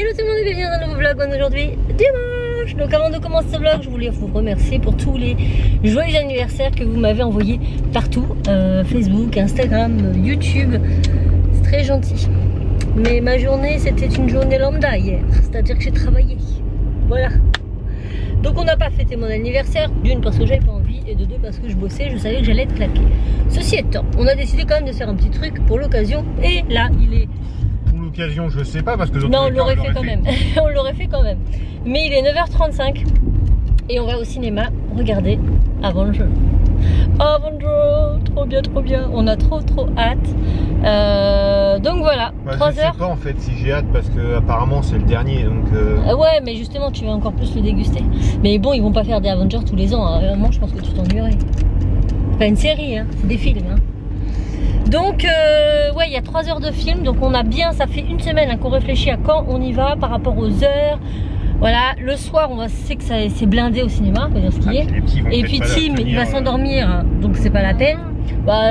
Hello tout le monde et bienvenue dans un nouveau vlog. Aujourd'hui dimanche. Donc avant de commencer ce vlog, je voulais vous remercier pour tous les joyeux anniversaires que vous m'avez envoyés partout, Facebook, Instagram, YouTube. C'est très gentil. Mais ma journée c'était une journée lambda hier, c'est-à-dire que j'ai travaillé. Voilà. Donc on n'a pas fêté mon anniversaire, d'une parce que j'avais pas envie et de deux parce que je bossais, je savais que j'allais être claquée. Ceci étant, on a décidé quand même de faire un petit truc pour l'occasion et là il est... Pour l'occasion je sais pas parce que... Non, on l'aurait fait quand même, on l'aurait fait quand même. Mais il est 9h35 et on va au cinéma regarder Avenger. Avenger, trop bien, on a trop hâte. Donc voilà, bah, 3 je heures. sais pas en fait si j'ai hâte parce que apparemment c'est le dernier donc... Ouais mais justement tu vas encore plus le déguster. Mais bon ils vont pas faire des Avengers tous les ans, hein. Vraiment je pense que tu t'ennuierais. C'est pas une série hein, c'est des films hein. Donc ouais il y a 3 heures de film. Donc on a bien, ça fait une semaine hein, qu'on réfléchit à quand on y va par rapport aux heures. Voilà, le soir on sait que c'est blindé au cinéma, faut dire ce qu'il est. Et puis Tim il va s'endormir hein, donc c'est pas la peine. Bah,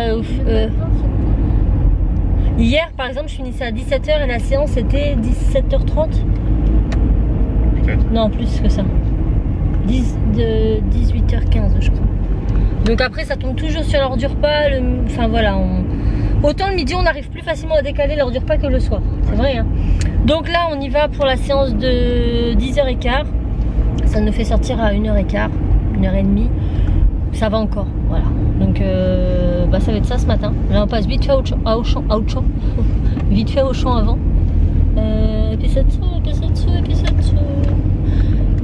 hier par exemple je finissais à 17h et la séance était 17h30. Non plus que ça, 18h15 je crois. Donc après ça tombe toujours sur l'heure du repas. Enfin voilà, autant le midi on arrive plus facilement à décaler l'heure du repas que le soir. C'est vrai hein. Donc là on y va pour la séance de 10h15. Ça nous fait sortir à 1h15, 1h30. Ça va encore, voilà. Donc bah ça va être ça ce matin. Là on passe vite fait au champ. Vite fait au champ avant. Et puis ça dessous.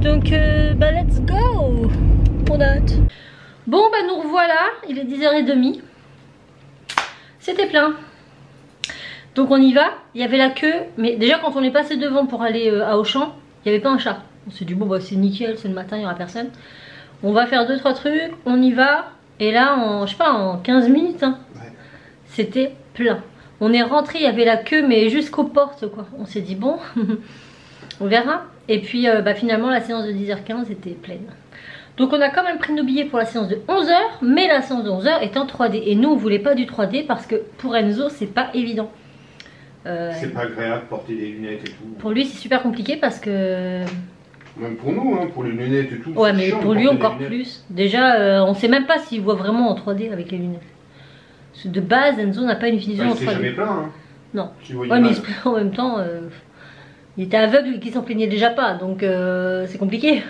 Donc bah let's go. On a hâte. Bon bah nous revoilà, il est 10h30. C'était plein. Donc on y va, il y avait la queue. Mais déjà quand on est passé devant pour aller à Auchan, il n'y avait pas un chat. On s'est dit bon bah c'est nickel, c'est le matin, il n'y aura personne. On va faire 2-3 trucs, on y va. Et là en, je sais pas, en 15 minutes hein, ouais. C'était plein. On est rentré, il y avait la queue mais jusqu'aux portes quoi. On s'est dit bon, on verra. Et puis bah, finalement la séance de 10h15 était pleine. Donc on a quand même pris nos billets pour la séance de 11h. Mais la séance de 11h est en 3D. Et nous on voulait pas du 3D parce que pour Enzo c'est pas évident. C'est pas agréable de porter des lunettes et tout. Pour lui c'est super compliqué parce que... Même pour nous, hein, pour les lunettes et tout. Ouais mais pour lui encore plus. Déjà on sait même pas s'il voit vraiment en 3D avec les lunettes. Parce que de base Enzo n'a pas une vision en 3D. Il s'est jamais plaint hein. Non. Ouais mais il se plaint en même temps... Il était aveugle et qu'il s'en plaignait déjà pas, donc c'est compliqué.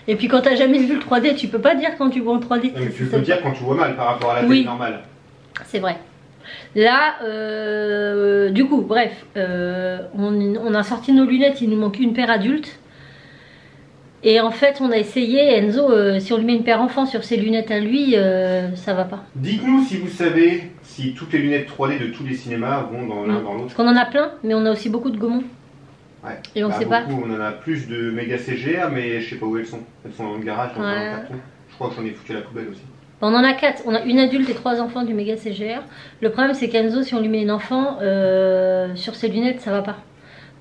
Et puis quand t'as jamais vu le 3D, tu peux pas dire quand tu vois en 3D. Mais tu peux dire quand tu vois mal par rapport à la télé normale. C'est vrai. Là, du coup, bref, on a sorti nos lunettes, il nous manque une paire adulte. Et en fait, on a essayé, Enzo, si on lui met une paire enfant sur ses lunettes à lui, ça va pas. Dites-nous si vous savez si toutes les lunettes 3D de tous les cinémas vont dans l'un dans l'autre. Parce qu'on en a plein, mais on a aussi beaucoup de gommons. Ouais. Et on sait pas. On en a plus de méga CGR, mais je sais pas où elles sont. Elles sont dans le garage, dans le carton. Je crois que j'en ai foutu à la poubelle aussi. On en a 4. On a une adulte et 3 enfants du méga CGR. Le problème, c'est qu'Enzo, si on lui met une enfant, sur ses lunettes, ça va pas.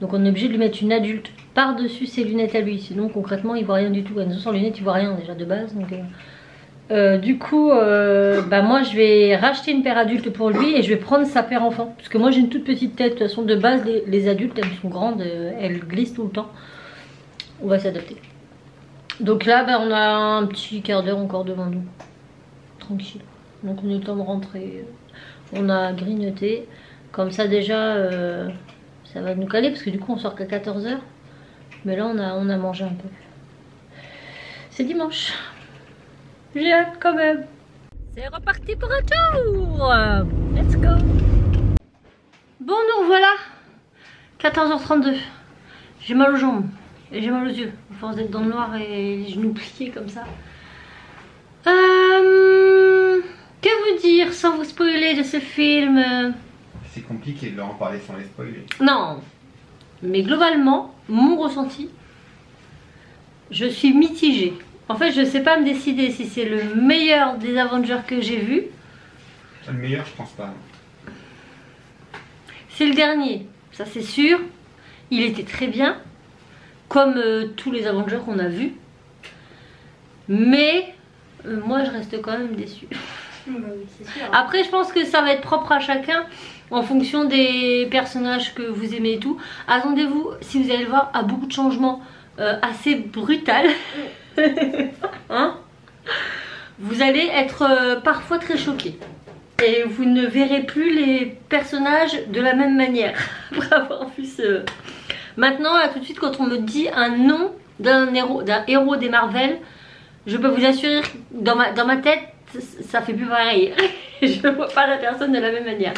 Donc on est obligé de lui mettre une adulte par-dessus ses lunettes à lui. Sinon, concrètement, il voit rien du tout. Enzo, sans lunettes, il voit rien déjà de base. Donc, du coup, bah moi, je vais racheter une paire adulte pour lui et je vais prendre sa paire enfant. Parce que moi, j'ai une toute petite tête. De toute façon, de base, les adultes, elles sont grandes, elles glissent tout le temps. On va s'adapter. Donc là, bah, on a un petit quart d'heure encore devant nous. Tranquille. Donc on a eu le temps de rentrer. On a grignoté. Comme ça, déjà, ça va nous caler. Parce que du coup, on sort qu'à 14h. Mais là, on a mangé un peu. C'est dimanche. J'ai hâte quand même. C'est reparti pour un tour. Let's go. Bon, nous revoilà. 14h32. J'ai mal aux jambes. Et j'ai mal aux yeux. À force d'être dans le noir et les genoux pliés comme ça. Que vous dire sans vous spoiler de ce film? C'est compliqué de leur en parler sans les spoiler. Non. Mais globalement, mon ressenti, je suis mitigée. En fait, je sais pas me décider si c'est le meilleur des Avengers que j'ai vu. Le meilleur, je pense pas. C'est le dernier, ça c'est sûr. Il était très bien, comme tous les Avengers qu'on a vus. Mais moi, je reste quand même déçue. Bah oui, c'est sûr. Après, je pense que ça va être propre à chacun en fonction des personnages que vous aimez et tout. Attendez-vous, si vous allez le voir, à beaucoup de changements assez brutal. Hein, vous allez être parfois très choqués. Et vous ne verrez plus les personnages de la même manière. Après avoir vu ce... Maintenant, là, tout de suite, quand on me dit un nom d'un héros des Marvel, je peux vous assurer que dans ma tête, ça fait plus pareil. Je ne vois pas la personne de la même manière.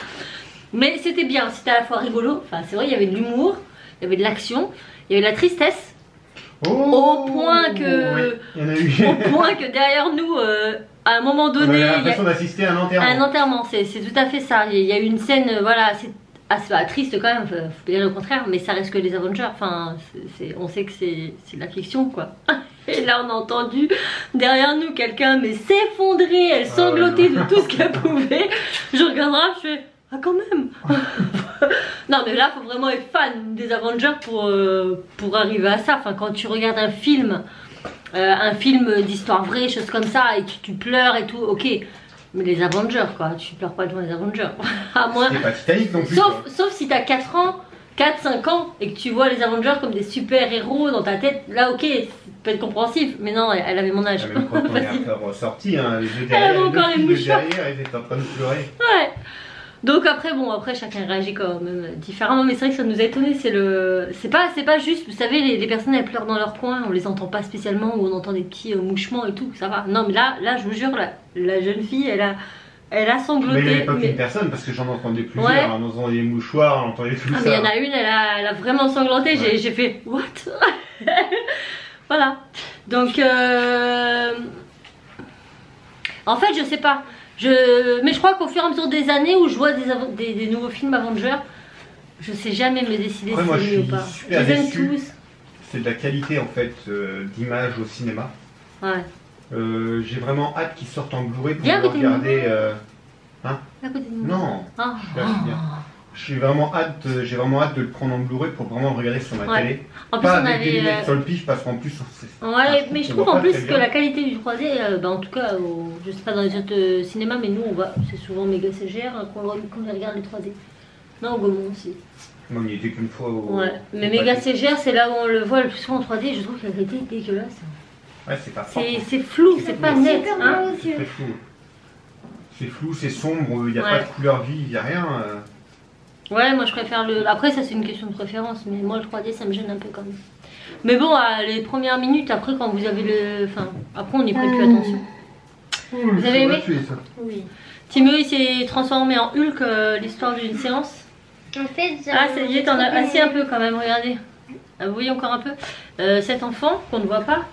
Mais c'était bien, c'était à la fois rigolo. Enfin, c'est vrai, il y avait de l'humour, il y avait de l'action, il y avait de la tristesse. Au point que, oui, il y en a eu. au point que derrière nous, à un moment donné, on a l'impression d'assister à un enterrement. Un enterrement, c'est tout à fait ça. Il y a eu une scène, voilà, c'est assez triste quand même, faut dire le contraire, mais ça reste que les Avengers. Enfin, on sait que c'est de la fiction, quoi. Et là, on a entendu derrière nous quelqu'un mais s'effondrer, elle sanglotait de tout ce qu'elle pouvait. Je regarderai, je fais ah quand même. Non mais là, faut vraiment être fan des Avengers pour arriver à ça. Enfin, quand tu regardes un film d'histoire vraie, choses comme ça, et tu pleures et tout, ok. Mais les Avengers, quoi, tu pleures pas devant les Avengers. À moins. C'est pas Titanic non plus. Sauf si t'as 4 ans. 4-5 ans et que tu vois les Avengers comme des super héros dans ta tête, là ok, ça peut être compréhensif, mais non, elle avait mon âge. Même quand on est ressorti, hein, les deux derrière, encore les mouchoirs derrière, ils étaient en train de pleurer. Ouais. Donc après, bon, après chacun réagit quand même différemment, mais c'est vrai que ça nous a étonné. C'est pas juste, vous savez, les personnes elles pleurent dans leur coin, on les entend pas spécialement, ou on entend des petits mouchements et tout, ça va. Non, mais là, je vous jure, la jeune fille, elle a sangloté. Mais il n'y avait pas qu'une personne, parce que j'en entendais plusieurs. Ouais. On entendait des mouchoirs, on entendait tout ça. Mais il y en a une, elle a vraiment sanglanté. Ouais. J'ai fait what. Voilà. Donc, en fait, je sais pas. Mais je crois qu'au fur et à mesure des années où je vois des nouveaux films Avengers, je sais jamais me décider Après, si moi, c'est je mieux ou suis pas. super Je les aime déçu. tous. C'est de la qualité en fait d'image au cinéma. Ouais. J'ai vraiment hâte qu'ils sortent en Blu-ray pour Viens le à côté de regarder. À côté de moi. Non, Ah. là, c'est bien. J'ai vraiment hâte de le prendre en Blu-ray pour vraiment le regarder sur ma Ouais. télé. En plus, Pas on avec des avait. lunettes sur le pif parce qu'en plus c'est. Ouais, mais je trouve qu'on voit en plus pas très que bien. la qualité du 3D, bah en tout cas, je sais pas dans les autres cinémas, mais nous on va, c'est souvent méga CGR qu'on regarde les 3D. Non, au Gaumont aussi. Non, on n'y était qu'une fois au. Ouais, mais au méga pâté. CGR, c'est là où on le voit le plus souvent en 3D. Je trouve que la qualité est dégueulasse. Ouais, c'est pas propre. C'est flou, c'est pas net. super Hein. beau C'est aussi. très flou. C'est flou, c'est sombre, il n'y a Ouais. pas de couleur vive, il n'y a rien. Ouais, moi je préfère le. Après, ça c'est une question de préférence, mais moi le 3D ça me gêne un peu quand même. Mais bon, les premières minutes, après quand vous avez le. Enfin, après on n'y prête plus attention. Vous avez aimé ça. Oui. Timo il s'est transformé en Hulk l'histoire d'une séance. En fait, Ah, ça y est, t'en as assis un peu quand même, regardez. Ah, vous voyez encore un peu cet enfant qu'on ne voit pas.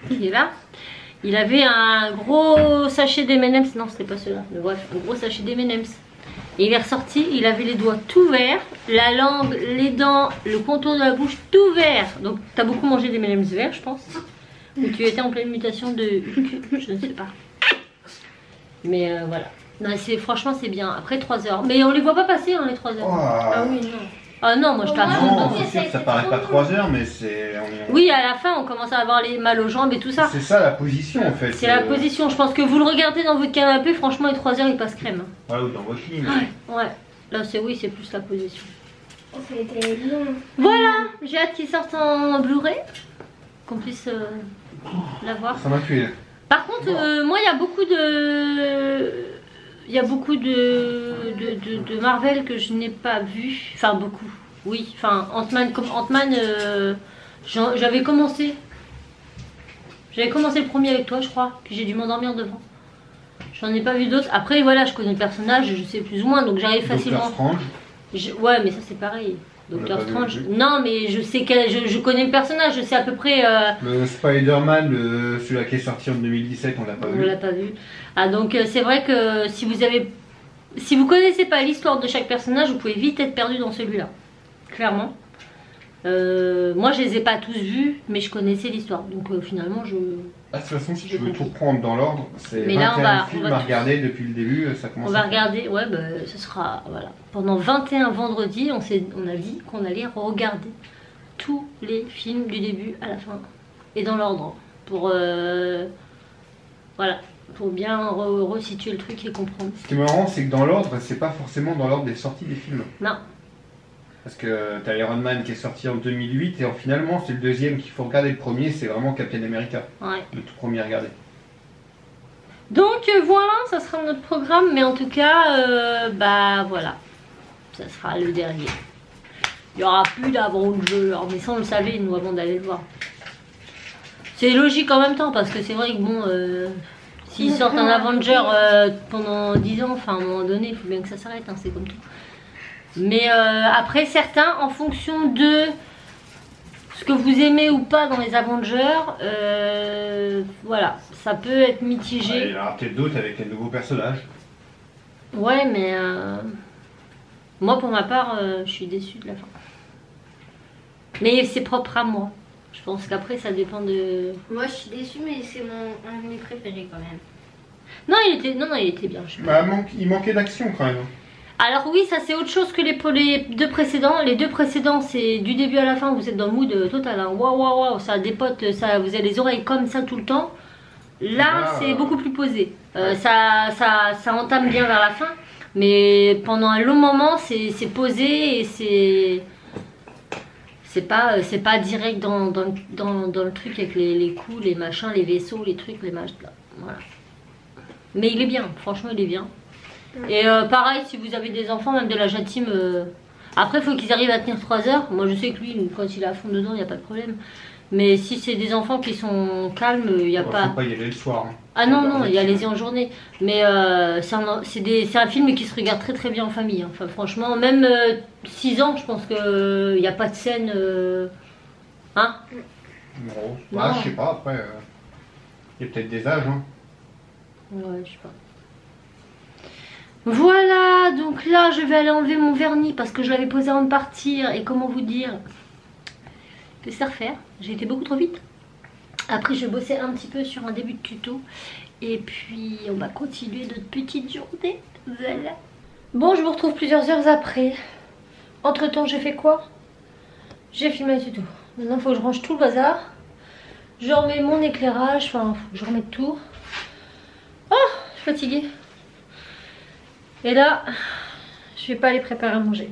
Il est là. Il avait un gros sachet d'M&M's. Non, c'était pas celui-là. Mais bref, un gros sachet d'M&M's. Et il est ressorti, il avait les doigts tout verts, la langue, les dents, le contour de la bouche tout vert. Donc, t'as beaucoup mangé d'M&M's verts, je pense. Ou tu étais en pleine mutation de Hulk, je ne sais pas. Mais voilà. Non, franchement, c'est bien. Après 3 heures. Mais on les voit pas passer, hein, les 3 heures. Oh. Ah oui, non. Ah non, moi je t'avoue. Non, Non. c'est sûr que ça paraît pas 3 heures, mais c'est. Oui, à la fin, on commence à avoir les mal aux jambes et tout ça. C'est ça la position en fait. C'est la position. Je pense que vous le regardez dans votre canapé, franchement, les 3 heures, il passe crème. Ouais, ou dans votre film. Ouais. Là, c'est oui, c'est plus la position. C'était long. Voilà, j'ai hâte qu'il sorte en Blu-ray. Qu'on puisse la voir. Ça m'a tué. Par contre, moi, il y a beaucoup de. Il y a beaucoup de Marvel que je n'ai pas vu. Enfin, beaucoup. Oui, enfin, Ant-Man, comme Ant-Man, j'avais commencé. J'avais commencé le premier avec toi, je crois. Puis j'ai dû m'endormir devant. J'en ai pas vu d'autres. Après, voilà, je connais le personnage, je sais plus ou moins. Donc j'arrive facilement. Doctor Strange. Ouais, mais ça, c'est pareil. Doctor l'a pas Strange. vu. Non, mais je sais je connais le personnage. Je sais à peu près. Le Spider-Man, celui-là qui est sorti en 2017, on l'a pas On vu. l'a pas vu. Ah donc c'est vrai que si vous connaissez pas l'histoire de chaque personnage, vous pouvez vite être perdu dans celui-là. Clairement. Moi je les ai pas tous vus, mais je connaissais l'histoire. Donc finalement je. Ah, de toute façon, si tu veux tout reprendre dans l'ordre, c'est Mais là, 21 films on va à regarder depuis le début, ça commence. On va regarder, ouais, bah, ce sera voilà. Pendant 21 vendredis, on a dit qu'on allait regarder tous les films du début à la fin et dans l'ordre pour voilà. pour bien resituer le truc et comprendre. Ce qui est marrant, c'est que dans l'ordre, c'est pas forcément dans l'ordre des sorties des films. Non. Parce que t'as Iron Man qui est sorti en 2008 et finalement c'est le deuxième qu'il faut regarder. Le premier, c'est vraiment Captain America. Ouais. Le tout premier à regarder. Donc voilà, ça sera notre programme, mais en tout cas, bah voilà, ça sera le dernier. Il n'y aura plus d'Avengers, mais ça on le savait nous avant d'aller le voir. C'est logique en même temps parce que c'est vrai que bon, s'ils sortent un Avenger pendant 10 ans, enfin à un moment donné, il faut bien que ça s'arrête, hein, c'est comme tout. Mais après certains, en fonction de ce que vous aimez ou pas dans les Avengers, voilà, ça peut être mitigé. Ouais, il y en aura peut-être d'autres avec les nouveaux personnages. Ouais, mais moi pour ma part, je suis déçue de la fin. Mais c'est propre à moi. Je pense qu'après ça dépend de... Moi, je suis déçue, mais c'est un de mes préférés quand même. Non, il était bien. Je sais Bah, pas. il manquait d'action quand même. Alors oui, ça c'est autre chose que les deux précédents. Les deux précédents, c'est du début à la fin, vous êtes dans le mood total. Hein. Waouh, waouh, waouh, ça dépote, ça, vous avez les oreilles comme ça tout le temps. Là, c'est beaucoup plus posé. Ouais. Ça entame bien vers la fin. Mais pendant un long moment, c'est posé et c'est pas direct dans le truc avec les coups, les machins, les vaisseaux, les trucs, les machins. Voilà. Mais il est bien, franchement, il est bien. Et pareil, si vous avez des enfants, même de la team, après il faut qu'ils arrivent à tenir 3 heures. Moi je sais que lui, quand il est à fond dedans, il n'y a pas de problème. Mais si c'est des enfants qui sont calmes, il n'y a pas... Faut pas y aller le soir. Hein. Ah non, non, il y a les en journée. Mais c'est un film qui se regarde très très bien en famille. Hein. Enfin franchement, même 6 ans, je pense qu'il n'y a pas de scène... Hein? Non, Non. je sais pas, après... Il y a peut-être des âges. Hein. Ouais, je sais pas. Voilà, donc là je vais aller enlever mon vernis parce que je l'avais posé avant de partir. Et comment vous dire, je vais se refaire. J'ai été beaucoup trop vite. Après je vais bosser un petit peu sur un début de tuto. Et puis on va continuer notre petite journée. Voilà. Bon, je vous retrouve plusieurs heures après. Entre temps j'ai fait quoi? J'ai filmé un tuto. Maintenant il faut que je range tout le bazar. Je remets mon éclairage. Enfin, faut que je remette tout. Oh, je suis fatiguée. Et là, je vais pas aller préparer à manger.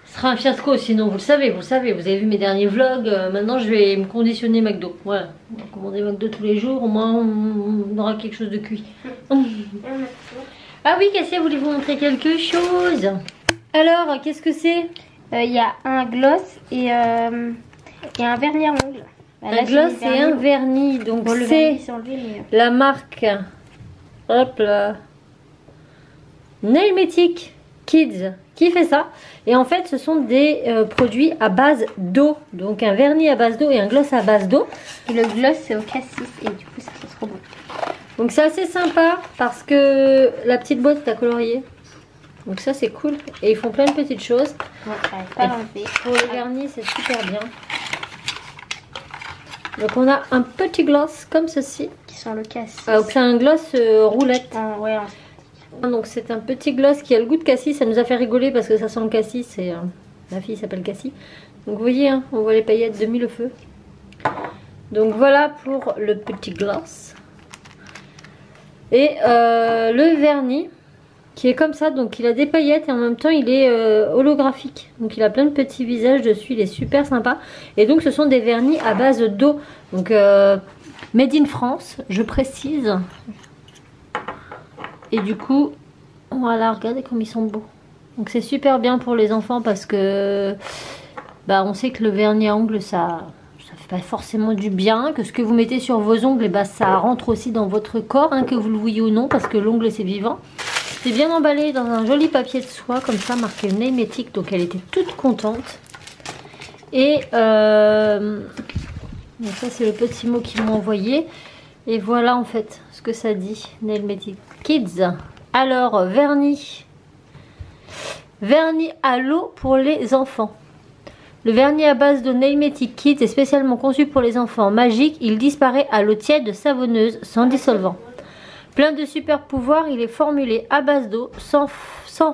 Ce sera un fiasco sinon, vous le savez, vous avez vu mes derniers vlogs. Maintenant, je vais me conditionner McDo. Voilà, on va commander McDo tous les jours, au moins on aura quelque chose de cuit. Ah oui, Cassia, voulez-vous montrer quelque chose? Alors, qu'est-ce que c'est? Il y a un gloss et un vernis à ongles. Bah, là, un gloss et un vernis. Donc bon, c'est la marque, hop là, Nailmetic Kids qui fait ça. Et en fait ce sont des produits à base d'eau. Donc un vernis à base d'eau et un gloss à base d'eau. Et le gloss c'est au cassis et du coup ça fait trop bon. Donc c'est assez sympa parce que la petite boîte est à colorier. Donc ça c'est cool. Et ils font plein de petites choses. Ouais, j'arrive pas à l'enlever. Pour le vernis c'est super bien. Donc on a un petit gloss comme ceci. Qui sont le cassis. Ah, c'est un gloss roulette. Ouais, Donc c'est un petit gloss qui a le goût de cassis. Ça nous a fait rigoler parce que ça sent le cassis. Et ma fille s'appelle Cassie. Donc vous voyez, hein, on voit les paillettes de mille feux. Donc voilà pour le petit gloss. Et le vernis qui est comme ça. Donc il a des paillettes et en même temps il est holographique. Donc il a plein de petits visages dessus. Il est super sympa. Et donc ce sont des vernis à base d'eau. Donc made in France, je précise. Et du coup, voilà, regardez comme ils sont beaux. Donc c'est super bien pour les enfants parce que bah, on sait que le vernis à ongles, ça fait pas forcément du bien. Que ce que vous mettez sur vos ongles, et bah, ça rentre aussi dans votre corps, hein, que vous le vouliez ou non, parce que l'ongle c'est vivant. C'est bien emballé dans un joli papier de soie, comme ça, marqué Nailmetic. Donc elle était toute contente. Et donc ça c'est le petit mot qu'ils m'ont envoyé. Et voilà en fait ce que ça dit, Nailmetic Kids. Alors, vernis à l'eau pour les enfants. Le vernis à base de Nailmetic Kids est spécialement conçu pour les enfants. Magique, il disparaît à l'eau tiède savonneuse sans dissolvant. Plein de super pouvoirs, il est formulé à base d'eau, sans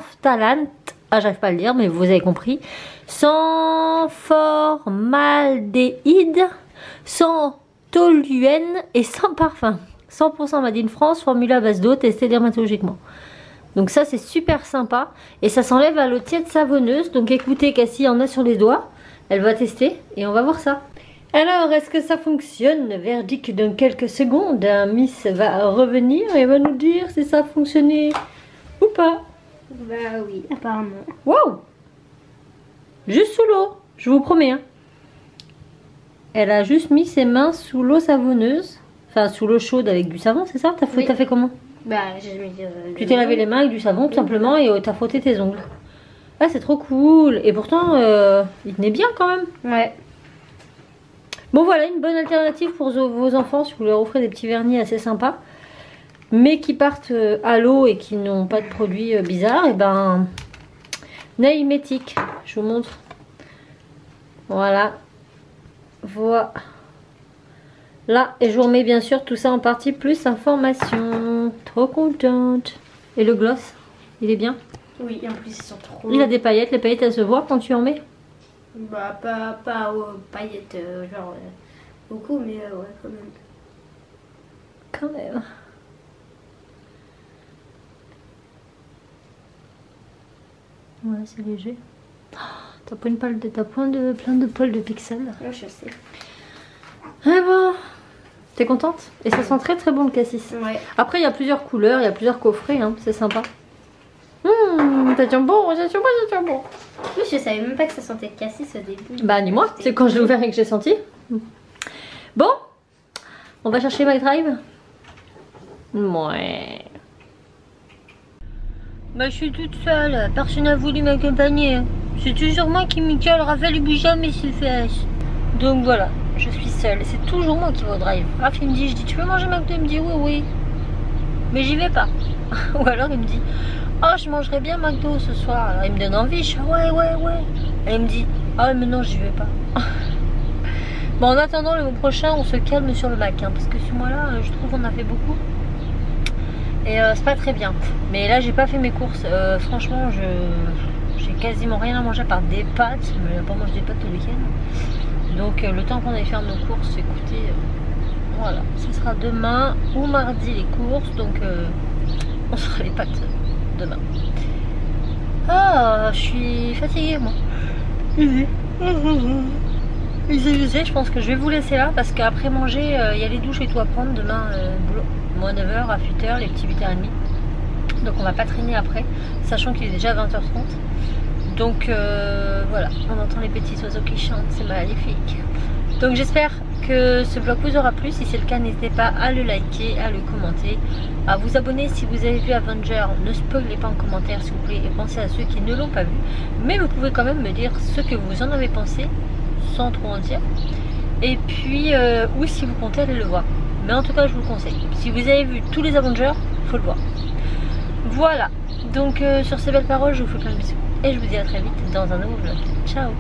phtalate, j'arrive pas à le dire mais vous avez compris, sans formaldéhyde, sans toluène et sans parfum. 100% Made in France, formulé à base d'eau, testé dermatologiquement. Donc ça c'est super sympa. Et ça s'enlève à l'eau tiède savonneuse. Donc écoutez, Cassie en a sur les doigts. Elle va tester et on va voir ça. Alors, est-ce que ça fonctionne? Verdict dans quelques secondes. Miss va revenir et va nous dire si ça a fonctionné ou pas. Bah oui, apparemment. Waouh! Juste sous l'eau, je vous promets. Hein. Elle a juste mis ses mains sous l'eau savonneuse. Enfin, sous l'eau chaude avec du savon, c'est ça? T'as fait comment? Bah, j'ai mis tu t'es lavé les mains avec du savon tout simplement et t'as frotté tes ongles. Ah, c'est trop cool. Et pourtant, il tenait bien quand même. Ouais. Bon voilà, une bonne alternative pour vos enfants si vous leur offrez des petits vernis assez sympas. Mais qui partent à l'eau et qui n'ont pas de produits bizarres. Et ben, Nailmetic, je vous montre. Voilà. Voilà. Là, et je vous remets bien sûr tout ça en partie plus information. Trop contente. Et le gloss, il est bien? Oui, en plus ils sont trop... Il a des paillettes, les paillettes elles se voient quand tu en mets? Bah pas aux paillettes genre beaucoup mais ouais quand même. Quand même. Ouais c'est léger. Oh, t'as plein de poils de pixels. Ouais, je sais. Ah bon. T'es contente? Et ça sent très très bon le cassis. Ouais. Après il y a plusieurs couleurs, il y a plusieurs coffrets, hein, c'est sympa. Ça tient bon, ça tient bon. Oui, je savais même pas que ça sentait cassis au début. Bah ni moi, c'est quand je l'ai ouvert et que j'ai senti. Bon, on va chercher My Drive. Ouais. Bah je suis toute seule, personne n'a voulu m'accompagner. C'est toujours moi qui me cale, Raphaël oublie jamais s'il fait. Donc voilà, je suis seule et c'est toujours moi qui vais au drive. Raphaël me dit, je dis tu veux manger McDo? Il me dit oui. Mais j'y vais pas. Ou alors il me dit, oh je mangerais bien McDo ce soir. Alors il me donne envie, je dis ouais. Et il me dit, ah mais non j'y vais pas. Bon en attendant le mois prochain on se calme sur le Mac. Hein, parce que ce mois là je trouve qu'on a fait beaucoup. Et c'est pas très bien. Mais là j'ai pas fait mes courses. Franchement j'ai quasiment rien à manger à part des pâtes. Mais pas manger des pâtes tout le week-end. Donc le temps qu'on aille faire nos courses, écoutez, voilà, ce sera demain ou mardi les courses. Donc on fera les pâtes demain. Ah, je suis fatiguée moi. Je sais, je pense que je vais vous laisser là parce qu'après manger, il y a les douches et tout à prendre demain, boulot. Moi 9h à 8h, les petits 8h30. Donc on va pas traîner après, sachant qu'il est déjà 20h30. Donc voilà, on entend les petits oiseaux qui chantent, c'est magnifique. Donc j'espère que ce vlog vous aura plu. Si c'est le cas, n'hésitez pas à le liker, à le commenter, à vous abonner si vous avez vu Avenger. Ne spoilez pas en commentaire s'il vous plaît et pensez à ceux qui ne l'ont pas vu. Mais vous pouvez quand même me dire ce que vous en avez pensé, sans trop en dire. Et puis, oui, si vous comptez aller le voir. Mais en tout cas, je vous le conseille. Si vous avez vu tous les Avengers, il faut le voir. Voilà. Donc, sur ces belles paroles, je vous fais plein de bisous. Et je vous dis à très vite dans un nouveau vlog. Ciao!